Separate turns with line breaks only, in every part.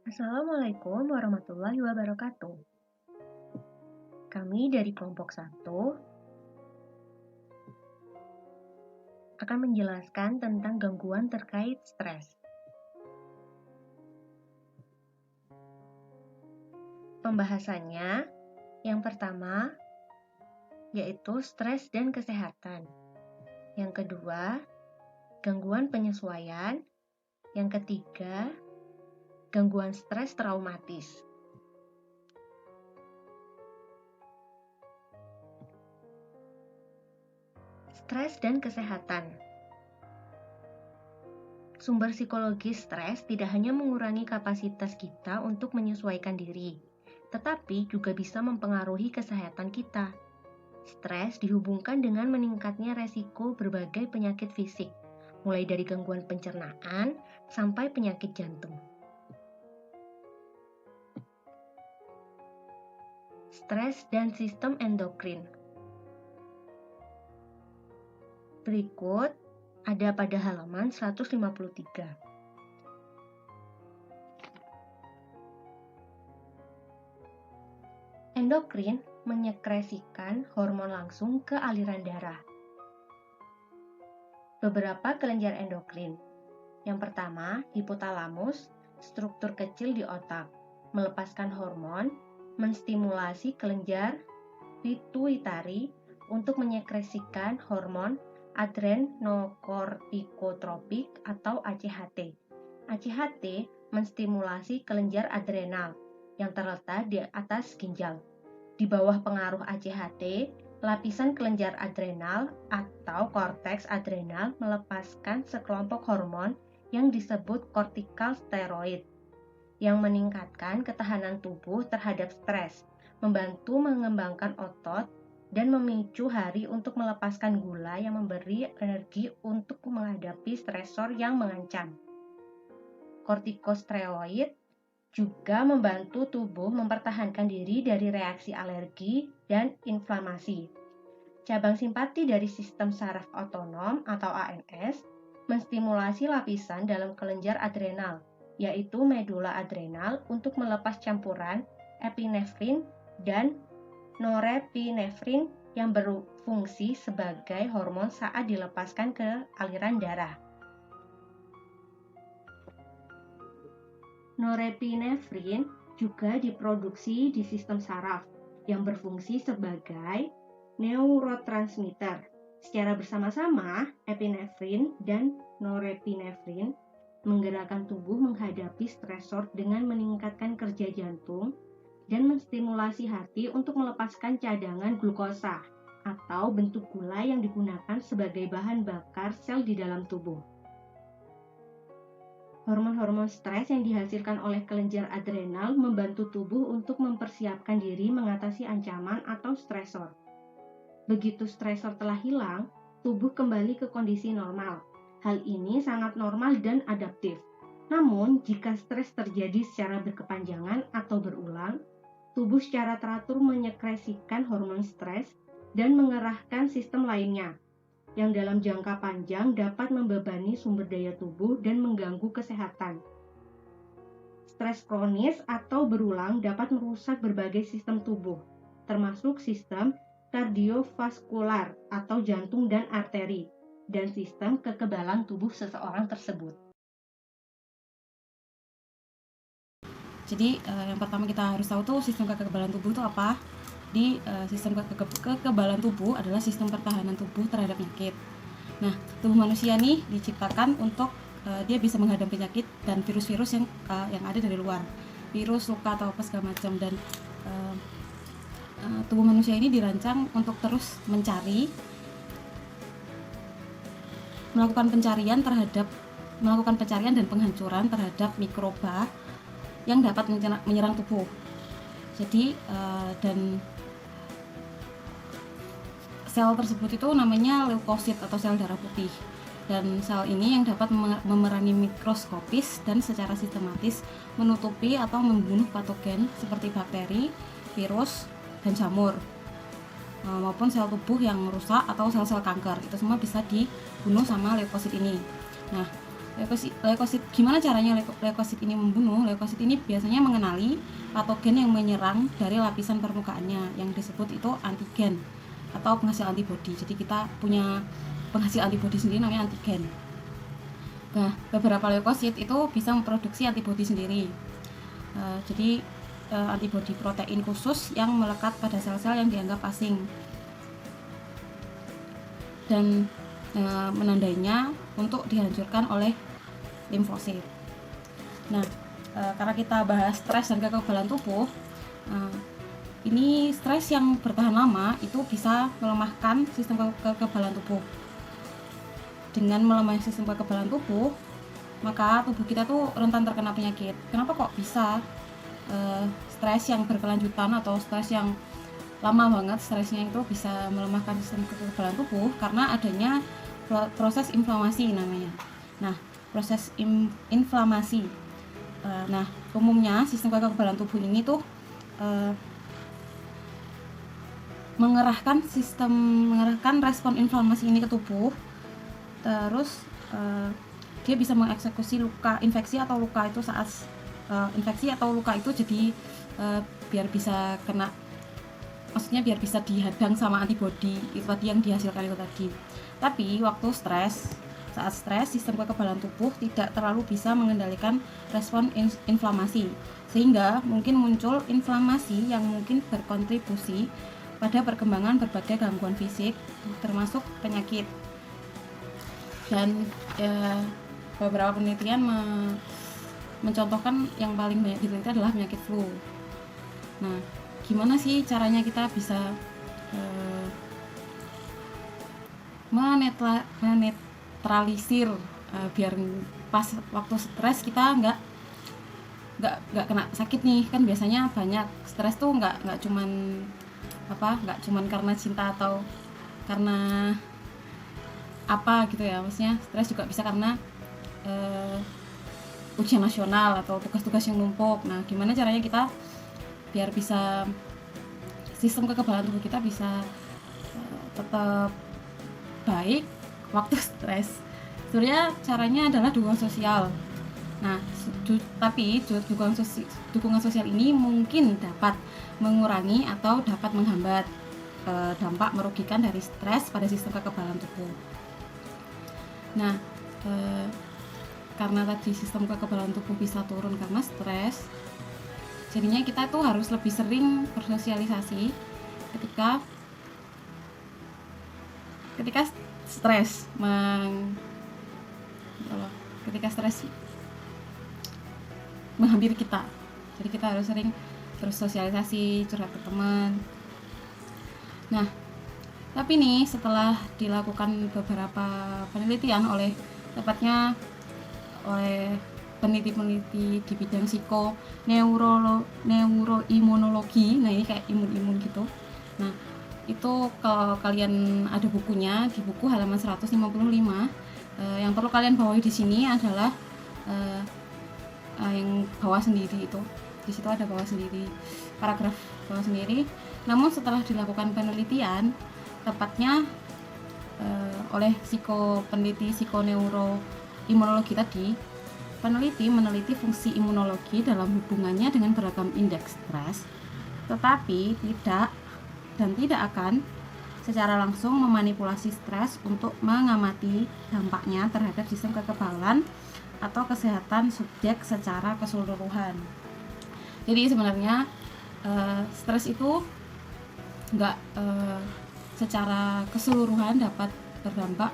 Assalamualaikum warahmatullahi wabarakatuh. Kami dari kelompok 1 akan menjelaskan tentang gangguan terkait stres. Pembahasannya yang pertama yaitu stres dan kesehatan. Yang kedua, gangguan penyesuaian. Yang ketiga, gangguan stres traumatis. Stres dan kesehatan. Sumber psikologis stres tidak hanya mengurangi kapasitas kita untuk menyesuaikan diri, tetapi juga bisa mempengaruhi kesehatan kita. Stres dihubungkan dengan meningkatnya resiko berbagai penyakit fisik, mulai dari gangguan pencernaan sampai penyakit jantung. Stres dan sistem endokrin. Berikut ada pada halaman 153. Endokrin menyekresikan hormon langsung ke aliran darah. Beberapa kelenjar endokrin. Yang pertama, hipotalamus, struktur kecil di otak, melepaskan hormon, menstimulasi kelenjar pituitari untuk menyekresikan hormon adrenokortikotropik atau ACHT. ACHT menstimulasi kelenjar adrenal yang terletak di atas ginjal. Di bawah pengaruh ACHT, lapisan kelenjar adrenal atau korteks adrenal melepaskan sekelompok hormon yang disebut kortikal steroid yang meningkatkan ketahanan tubuh terhadap stres, membantu mengembangkan otot, dan memicu hari untuk melepaskan gula yang memberi energi untuk menghadapi stresor yang mengancam. Kortikosteroid juga membantu tubuh mempertahankan diri dari reaksi alergi dan inflamasi. Cabang simpati dari sistem saraf otonom atau ANS menstimulasi lapisan dalam kelenjar adrenal, yaitu medula adrenal untuk melepas campuran epinefrin dan norepinefrin yang berfungsi sebagai hormon saat dilepaskan ke aliran darah. Norepinefrin juga diproduksi di sistem saraf yang berfungsi sebagai neurotransmitter. Secara bersama-sama, epinefrin dan norepinefrin menggerakkan tubuh menghadapi stresor dengan meningkatkan kerja jantung dan menstimulasi hati untuk melepaskan cadangan glukosa atau bentuk gula yang digunakan sebagai bahan bakar sel di dalam tubuh. Hormon-hormon stres yang dihasilkan oleh kelenjar adrenal membantu tubuh untuk mempersiapkan diri mengatasi ancaman atau stresor. Begitu stresor telah hilang, tubuh kembali ke kondisi normal. Hal ini sangat normal dan adaptif. Namun, jika stres terjadi secara berkepanjangan atau berulang, tubuh secara teratur menyekresikan hormon stres dan mengerahkan sistem lainnya, yang dalam jangka panjang dapat membebani sumber daya tubuh dan mengganggu kesehatan. Stres kronis atau berulang dapat merusak berbagai sistem tubuh, termasuk sistem kardiovaskular atau jantung dan arteri, dan sistem kekebalan tubuh seseorang tersebut.
Jadi yang pertama kita harus tahu tuh sistem kekebalan tubuh itu apa. Di sistem kekebalan tubuh adalah sistem pertahanan tubuh terhadap penyakit. Nah, tubuh manusia nih diciptakan untuk dia bisa menghadapi penyakit dan virus-virus yang ada dari luar, virus, luka atau apa segala macam. Dan tubuh manusia ini dirancang untuk terus melakukan pencarian dan penghancuran terhadap mikroba yang dapat menyerang tubuh. Jadi dan sel tersebut itu namanya leukosit atau sel darah putih. Dan sel ini yang dapat memerangi mikroskopis dan secara sistematis menutupi atau membunuh patogen seperti bakteri, virus, dan jamur, maupun sel tubuh yang rusak atau sel-sel kanker. Itu semua bisa dibunuh sama leukosit ini. Nah, Leukosit, gimana caranya leukosit ini membunuh? Leukosit ini biasanya mengenali patogen yang menyerang dari lapisan permukaannya, yang disebut itu antigen atau penghasil antibodi. Jadi kita punya penghasil antibodi sendiri namanya antigen. Nah, beberapa leukosit itu bisa memproduksi antibodi sendiri. Jadi antibodi protein khusus yang melekat pada sel-sel yang dianggap asing dan menandainya untuk dihancurkan oleh limfosit. Nah, karena kita bahas stres dan kekebalan tubuh, ini stres yang bertahan lama itu bisa melemahkan sistem kekebalan tubuh. Dengan melemahkan sistem kekebalan tubuh, maka tubuh kita tuh rentan terkena penyakit. Kenapa kok bisa stres yang berkelanjutan atau stres yang lama banget stresnya itu bisa melemahkan sistem kekebalan tubuh? Karena adanya proses inflamasi namanya. Nah, proses inflamasi. Nah, umumnya sistem kekebalan tubuh ini tuh mengerahkan respon inflamasi ini ke tubuh. Terus dia bisa mengeksekusi infeksi atau luka itu saat infeksi atau luka itu jadi biar bisa kena, maksudnya biar bisa dihadang sama antibodi itu tadi yang dihasilkan itu tadi. Tapi waktu saat stres, sistem kekebalan tubuh tidak terlalu bisa mengendalikan respon inflamasi, sehingga mungkin muncul inflamasi yang mungkin berkontribusi pada perkembangan berbagai gangguan fisik, termasuk penyakit. Dan beberapa penelitian mencontohkan yang paling banyak diteliti adalah penyakit flu. Nah, gimana sih caranya kita bisa menetralisir biar pas waktu stres kita nggak kena sakit nih? Kan biasanya banyak stres tuh nggak cuman karena cinta atau karena apa gitu ya, maksudnya stres juga bisa karena ujian nasional atau tugas-tugas yang numpuk. Nah, gimana caranya kita biar bisa sistem kekebalan tubuh kita bisa tetap baik waktu stres? Sebenarnya caranya adalah dukungan sosial. Nah, tapi dukungan sosial ini mungkin dapat mengurangi atau dapat menghambat dampak merugikan dari stres pada sistem kekebalan tubuh. Nah, karena tadi sistem kekebalan tubuh bisa turun karena stres, jadinya kita tuh harus lebih sering bersosialisasi ketika stres menghampiri kita. Jadi kita harus sering bersosialisasi, curhat ke teman. Nah, tapi nih setelah dilakukan beberapa penelitian oleh peneliti-peneliti di bidang neuroimunologi, nah ini kayak imun gitu. Nah, itu kalau kalian ada bukunya, di buku halaman 155, yang perlu kalian bawahi di sini adalah yang bawah sendiri itu. Di situ ada bawah sendiri, paragraf bawah sendiri. Namun setelah dilakukan penelitian, tepatnya oleh peneliti psikoneuroimunologi tadi, peneliti meneliti fungsi imunologi dalam hubungannya dengan beragam indeks stres, tetapi tidak akan secara langsung memanipulasi stres untuk mengamati dampaknya terhadap sistem kekebalan atau kesehatan subjek secara keseluruhan. Jadi sebenarnya stres itu nggak secara keseluruhan dapat berdampak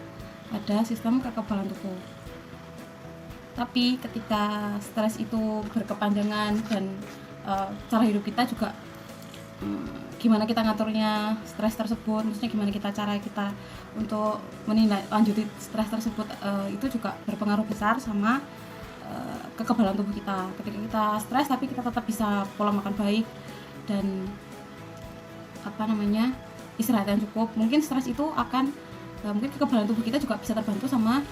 pada sistem kekebalan tubuh. Tapi ketika stres itu berkepanjangan dan cara hidup kita juga gimana kita ngaturnya stres tersebut, maksudnya gimana cara kita untuk menindaklanjuti stres tersebut, itu juga berpengaruh besar sama kekebalan tubuh kita. Ketika kita stres tapi kita tetap bisa pola makan baik dan istirahat yang cukup, mungkin stres itu akan mungkin kekebalan tubuh kita juga bisa terbantu sama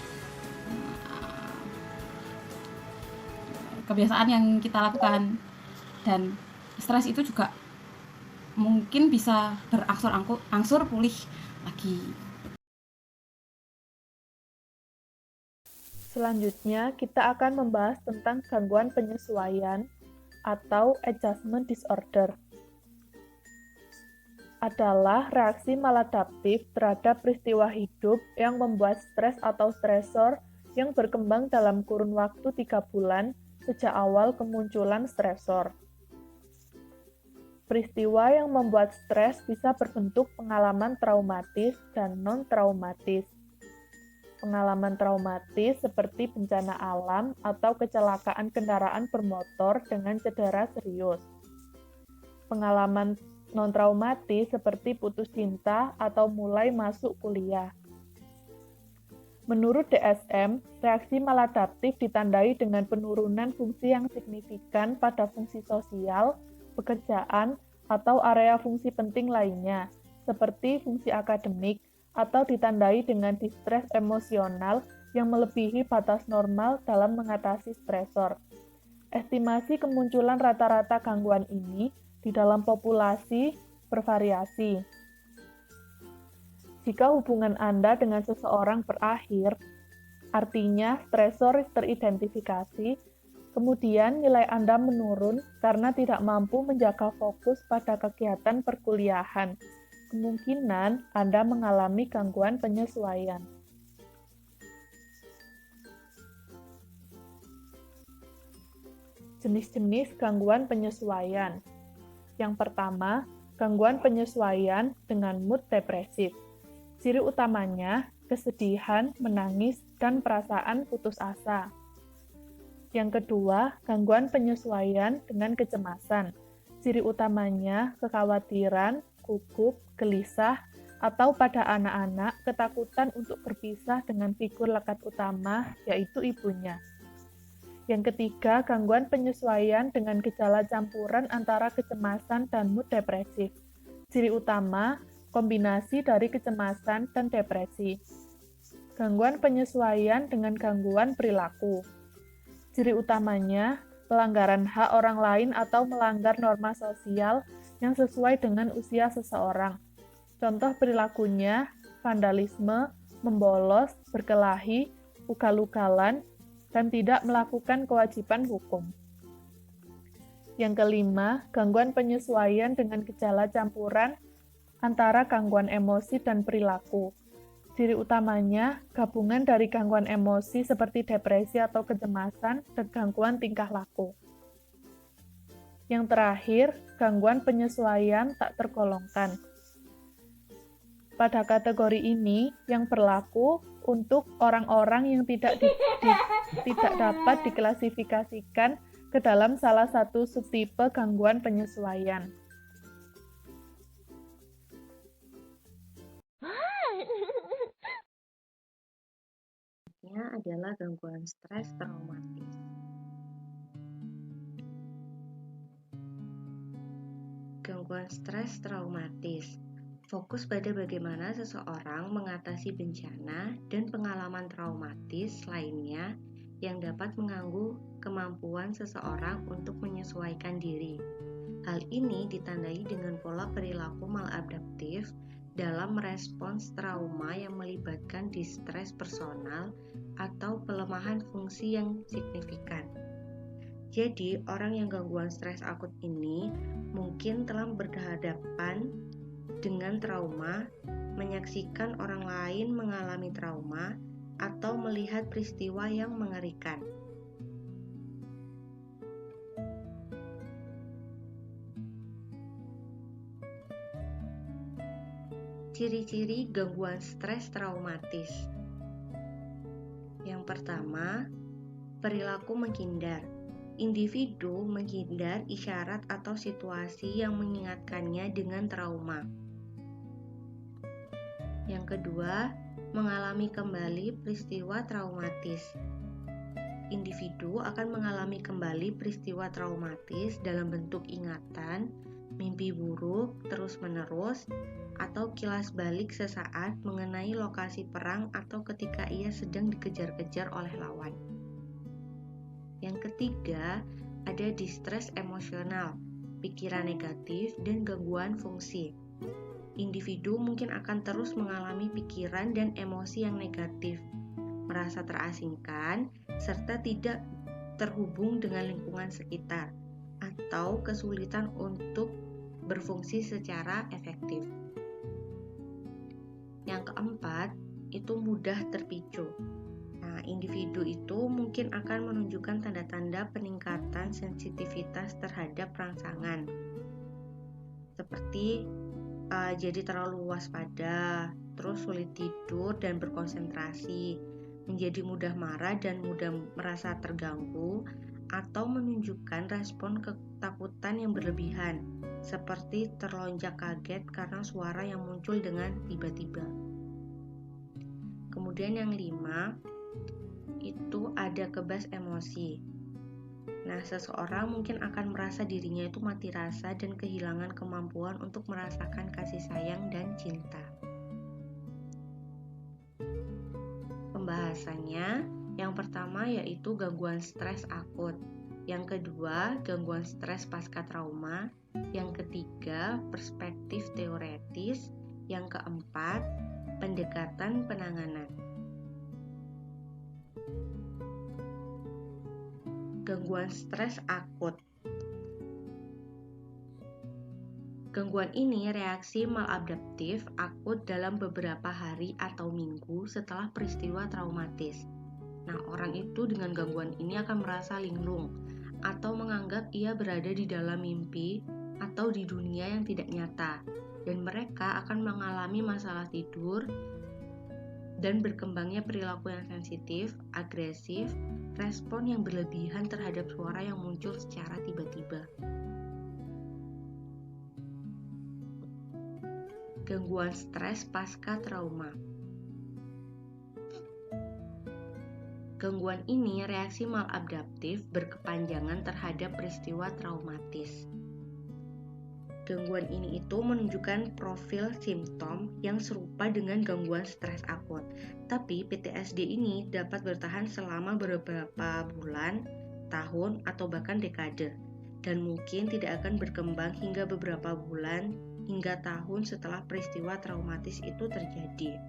kebiasaan yang kita lakukan, dan stres itu juga mungkin bisa berangsur pulih lagi.
Selanjutnya, kita akan membahas tentang gangguan penyesuaian atau adjustment disorder. Adalah reaksi maladaptif terhadap peristiwa hidup yang membuat stres atau stresor yang berkembang dalam kurun waktu 3 bulan sejak awal kemunculan stresor. Peristiwa yang membuat stres bisa berbentuk pengalaman traumatis dan non-traumatis. Pengalaman traumatis seperti bencana alam atau kecelakaan kendaraan bermotor dengan cedera serius. Pengalaman non-traumatis seperti putus cinta atau mulai masuk kuliah. Menurut DSM, reaksi maladaptif ditandai dengan penurunan fungsi yang signifikan pada fungsi sosial, pekerjaan, atau area fungsi penting lainnya, seperti fungsi akademik, atau ditandai dengan distres emosional yang melebihi batas normal dalam mengatasi stresor. Estimasi kemunculan rata-rata gangguan ini di dalam populasi bervariasi. Jika hubungan Anda dengan seseorang berakhir, artinya stresor teridentifikasi, kemudian nilai Anda menurun karena tidak mampu menjaga fokus pada kegiatan perkuliahan. Kemungkinan Anda mengalami gangguan penyesuaian. Jenis-jenis gangguan penyesuaian. Yang pertama, gangguan penyesuaian dengan mood depresif. Ciri utamanya kesedihan, menangis, dan perasaan putus asa. Yang kedua, gangguan penyesuaian dengan kecemasan. Ciri utamanya kekhawatiran, gugup, gelisah, atau pada anak-anak ketakutan untuk berpisah dengan figur lekat utama, yaitu ibunya. Yang ketiga, gangguan penyesuaian dengan gejala campuran antara kecemasan dan mood depresif. Ciri utama, kombinasi dari kecemasan dan depresi. Gangguan penyesuaian dengan gangguan perilaku. Ciri utamanya, pelanggaran hak orang lain atau melanggar norma sosial yang sesuai dengan usia seseorang. Contoh perilakunya, vandalisme, membolos, berkelahi, ugal-ugalan, dan tidak melakukan kewajiban hukum. Yang kelima, gangguan penyesuaian dengan gejala campuran antara gangguan emosi dan perilaku. Ciri utamanya, gabungan dari gangguan emosi seperti depresi atau kecemasan dan gangguan tingkah laku. Yang terakhir, gangguan penyesuaian tak tergolongkan. Pada kategori ini, yang berlaku untuk orang-orang yang tidak dapat diklasifikasikan ke dalam salah satu subtipe gangguan penyesuaian.
Ini adalah gangguan stres traumatis. Gangguan stres traumatis fokus pada bagaimana seseorang mengatasi bencana dan pengalaman traumatis lainnya yang dapat mengganggu kemampuan seseorang untuk menyesuaikan diri. Hal ini ditandai dengan pola perilaku maladaptif dalam merespons trauma yang melibatkan distres personal atau pelemahan fungsi yang signifikan. Jadi, orang yang gangguan stres akut ini mungkin telah berhadapan dengan trauma, menyaksikan orang lain mengalami trauma, atau melihat peristiwa yang mengerikan. Ciri-ciri gangguan stres traumatis. Yang pertama, perilaku menghindar. Individu menghindar isyarat atau situasi yang mengingatkannya dengan trauma. Yang kedua, mengalami kembali peristiwa traumatis. Individu akan mengalami kembali peristiwa traumatis dalam bentuk ingatan, mimpi buruk terus-menerus, atau kilas balik sesaat mengenai lokasi perang atau ketika ia sedang dikejar-kejar oleh lawan. Yang ketiga, ada distres emosional, pikiran negatif, dan gangguan fungsi. Individu mungkin akan terus mengalami pikiran dan emosi yang negatif, merasa terasingkan, serta tidak terhubung dengan lingkungan sekitar, atau kesulitan untuk berfungsi secara efektif. Yang keempat, itu mudah terpicu. Nah, individu itu mungkin akan menunjukkan tanda-tanda peningkatan sensitivitas terhadap rangsangan, seperti jadi terlalu waspada, terus sulit tidur dan berkonsentrasi, menjadi mudah marah dan mudah merasa terganggu, atau menunjukkan respon ketakutan yang berlebihan, seperti terlonjak kaget karena suara yang muncul dengan tiba-tiba. Kemudian yang 5, itu ada kebas emosi. Nah, seseorang mungkin akan merasa dirinya itu mati rasa dan kehilangan kemampuan untuk merasakan kasih sayang dan cinta. Pembahasannya, yang pertama yaitu gangguan stres akut, yang kedua gangguan stres pasca trauma, yang ketiga perspektif teoretis, yang keempat pendekatan penanganan. Gangguan stres akut. Gangguan ini reaksi maladaptif akut dalam beberapa hari atau minggu setelah peristiwa traumatis. Nah, orang itu dengan gangguan ini akan merasa linglung atau menganggap ia berada di dalam mimpi atau di dunia yang tidak nyata, dan mereka akan mengalami masalah tidur dan berkembangnya perilaku yang sensitif, agresif, respon yang berlebihan terhadap suara yang muncul secara tiba-tiba. Gangguan stres pasca trauma. Gangguan ini reaksi maladaptif berkepanjangan terhadap peristiwa traumatis. Gangguan ini itu menunjukkan profil simptom yang serupa dengan gangguan stres akut. Tapi PTSD ini dapat bertahan selama beberapa bulan, tahun, atau bahkan dekade, dan mungkin tidak akan berkembang hingga beberapa bulan hingga tahun setelah peristiwa traumatis itu terjadi.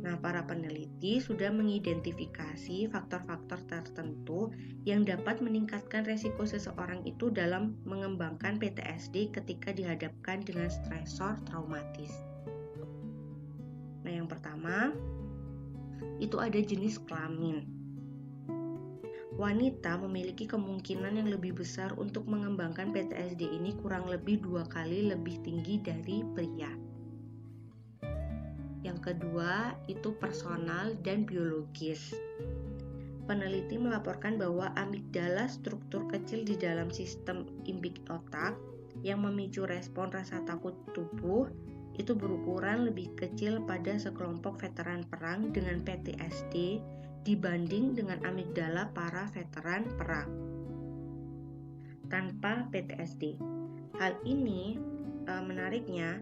Nah, para peneliti sudah mengidentifikasi faktor-faktor tertentu yang dapat meningkatkan resiko seseorang itu dalam mengembangkan PTSD ketika dihadapkan dengan stresor traumatis. Nah, yang pertama, itu ada jenis kelamin. Wanita memiliki kemungkinan yang lebih besar untuk mengembangkan PTSD ini kurang lebih 2 kali lebih tinggi dari pria. Yang kedua, itu personal dan biologis. Peneliti melaporkan bahwa amigdala, struktur kecil di dalam sistem limbik otak yang memicu respon rasa takut tubuh, itu berukuran lebih kecil pada sekelompok veteran perang dengan PTSD dibanding dengan amigdala para veteran perang tanpa PTSD. Hal ini menariknya,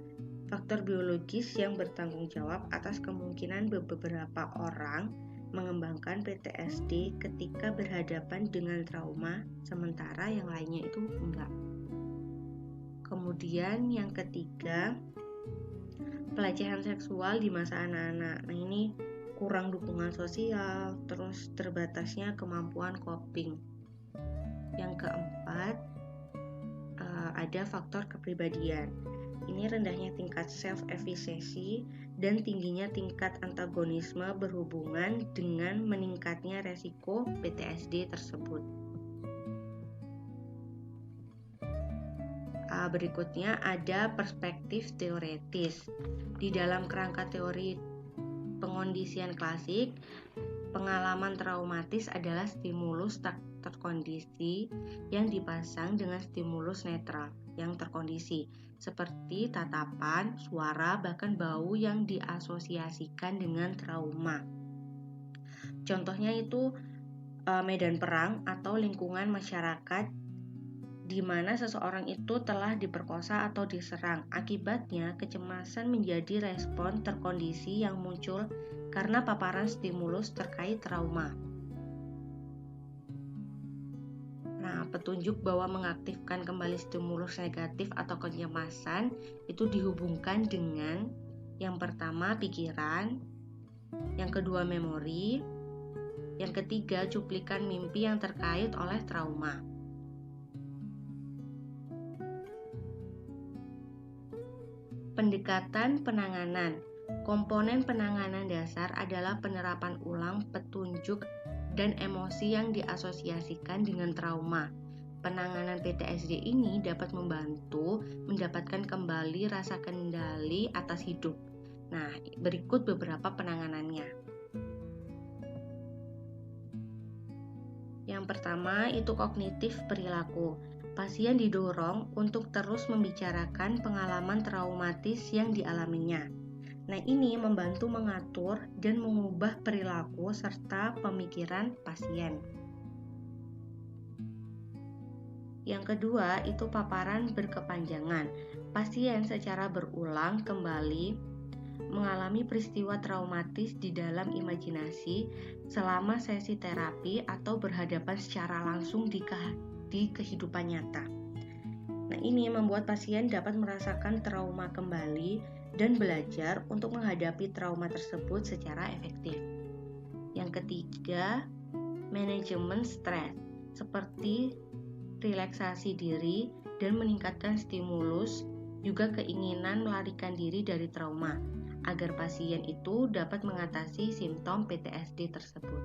faktor biologis yang bertanggung jawab atas kemungkinan beberapa orang mengembangkan PTSD ketika berhadapan dengan trauma, sementara yang lainnya itu enggak. Kemudian yang ketiga, pelecehan seksual di masa anak-anak. Nah, ini kurang dukungan sosial, terus terbatasnya kemampuan coping. Yang keempat, ada faktor kepribadian. Ini rendahnya tingkat self-efficacy dan tingginya tingkat antagonisme berhubungan dengan meningkatnya resiko PTSD tersebut. Berikutnya ada perspektif teoretis. Di dalam kerangka teori pengondisian klasik, pengalaman traumatis adalah stimulus terkondisi yang dipasang dengan stimulus netral yang terkondisi, seperti tatapan, suara, bahkan bau yang diasosiasikan dengan trauma. Contohnya itu medan perang atau lingkungan masyarakat di mana seseorang itu telah diperkosa atau diserang. Akibatnya, kecemasan menjadi respon terkondisi yang muncul karena paparan stimulus terkait trauma. Nah, petunjuk bahwa mengaktifkan kembali stimulus negatif atau kecemasan itu dihubungkan dengan yang pertama pikiran, Yang kedua, memori. Yang ketiga, cuplikan mimpi yang terkait oleh trauma. Pendekatan penanganan. Komponen penanganan dasar adalah penerapan ulang petunjuk dan emosi yang diasosiasikan dengan trauma. Penanganan PTSD ini dapat membantu mendapatkan kembali rasa kendali atas hidup. Nah, berikut beberapa penanganannya. Yang pertama itu kognitif perilaku. Pasien didorong untuk terus membicarakan pengalaman traumatis yang dialaminya. Nah, ini membantu mengatur dan mengubah perilaku serta pemikiran pasien. Yang kedua, itu paparan berkepanjangan. Pasien secara berulang kembali mengalami peristiwa traumatis di dalam imajinasi selama sesi terapi atau berhadapan secara langsung di kehidupan nyata. Nah, ini membuat pasien dapat merasakan trauma kembali dan belajar untuk menghadapi trauma tersebut secara efektif. Yang ketiga, manajemen stres, seperti relaksasi diri dan meningkatkan stimulus, juga keinginan melarikan diri dari trauma, agar pasien itu dapat mengatasi simptom PTSD tersebut.